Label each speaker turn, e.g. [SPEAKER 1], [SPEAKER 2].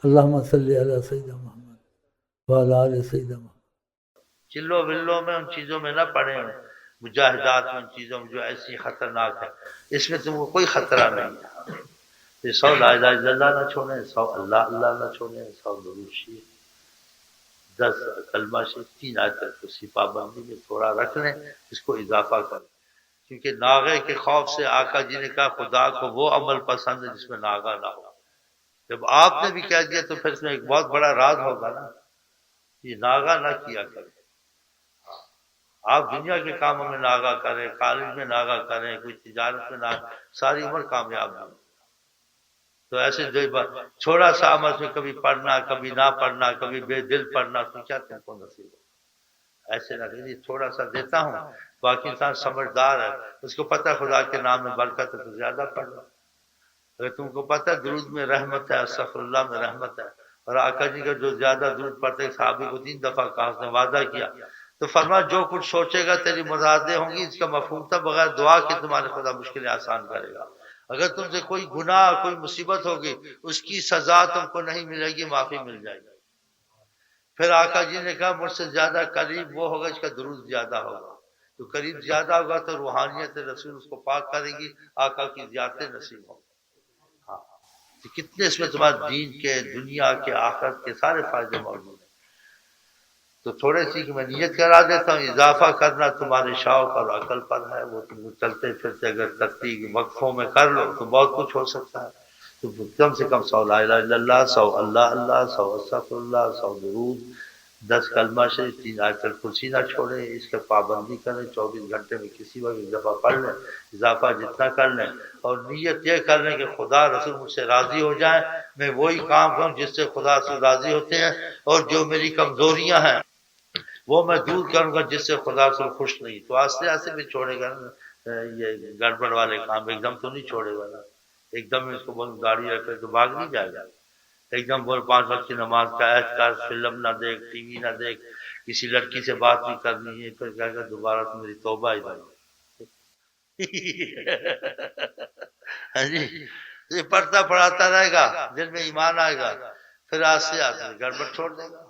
[SPEAKER 1] اللہم صلی علی سیدنا محمد وعلی آل سیدنا محمد۔
[SPEAKER 2] چلو بلو میں ان چیزوں میں نہ پڑے ہیں، مجاہدات میں ان چیزوں میں جو ایسی خطرناک ہے، اس میں تم کو کوئی خطرہ نہیں ہے۔ یہ 100 لا الہ الا اللہ نہ چھوڑیں، 100 اللہ اللہ نہ چھوڑیں، 100 درود شریف، 10 کلمہ شریف، 3 آیت کرسی، پابندی میں تھوڑا رکھ لیں، اس کو اضافہ کریں، کیونکہ ناغے کے خوف سے آقا جی نے کہا خدا کو وہ عمل پسند ہے جس میں ناغا نہ ہو۔ جب آپ نے بھی کہہ دیا تو پھر اس میں ایک بہت بڑا راز ہوگا نا، یہ ناغا نہ کیا کریں۔ آپ دنیا کے کاموں میں ناغا کریں، کالج میں ناغا کریں، کوئی تجارت میں ناغا، ساری عمر کامیاب نہ ہو۔ تو ایسے جو چھوڑا سا عمل میں کبھی پڑھنا، کبھی نہ پڑھنا، کبھی بے دل پڑھنا، تو کیا تم کو نصیب ہو؟ ایسے نہ کہ تھوڑا سا دیتا ہوں، باقی انسان سمجھدار ہے، اس کو پتہ خدا کے نام میں برکت ہے تو زیادہ پڑھ لو۔ اگر تم کو پتہ درود میں رحمت ہے، استغفر اللہ میں رحمت ہے، اور آقا جی کا جو زیادہ درود پڑھتے صحابی کو 3 دفعہ کہا، اس نے وعدہ کیا، تو فرما جو کچھ سوچے گا تیری مرادیں ہوں گی، اس کا مفہوم تھا بغیر دعا کے تمہارے خدا مشکلیں آسان کرے گا۔ اگر تم سے کوئی گناہ، کوئی مصیبت ہوگی، اس کی سزا تم کو نہیں ملے گی، معافی مل جائے گی۔ پھر آقا جی نے کہا مجھ سے زیادہ قریب وہ ہوگا اس کا درود زیادہ ہوگا، تو قریب زیادہ ہوگا تو روحانیت رسول اس کو پاک کرے گی، آقا کی زیارتیں نصیب ہوں۔ ہاں، تو کتنے اس میں تمہارے دین کے، دنیا کے، آخرت کے سارے فائدے موجود ہیں۔ تو تھوڑے سی کہ میں نیت کرا دیتا ہوں، اضافہ کرنا تمہارے شوق اور عقل پر ہے، وہ تم چلتے پھرتے اگر ترتیب وقفوں میں کر لو تو بہت کچھ ہو سکتا ہے۔ تو کم سے کم 100 لا الہ الا اللہ، 100 اللہ اللہ، 100 استغفر اللہ، 100 درود، 10 کلمہ شریف، 3 آیت الکرسی نہ چھوڑیں، اس کے پابندی کریں، 24 گھنٹے میں کسی وقت ایک دفعہ پڑھ لیں، اضافہ جتنا کر لیں، اور نیت یہ کر لیں کہ خدا رسول مجھ سے راضی ہو جائیں، میں وہی کام کروں جس سے خدا سے راضی ہوتے ہیں، اور جو میری کمزوریاں ہیں وہ میں دور کروں گا جس سے خدا سے خوش نہیں۔ تو آستے آستے بھی چھوڑے گا نا، یہ گڑبڑ والے کام ایک دم تو نہیں چھوڑے گا نا، ایک دم اس کو بول گاڑی رکھے تو بھاگ نہیں جائے گا، ایک دم بول 5 وقت کی نماز کا عہد کر، فلم نہ دیکھ، ٹی وی نہ دیکھ، کسی لڑکی سے بات نہیں کرنی ہے، پھر کہے گا دوبارہ تو میری توبہ ہی نہیں۔ ہاں جی، یہ پڑھتا پڑھاتا رہے گا، دل میں ایمان آئے گا، پھر آستے آستے گڑبڑ چھوڑ دے گا۔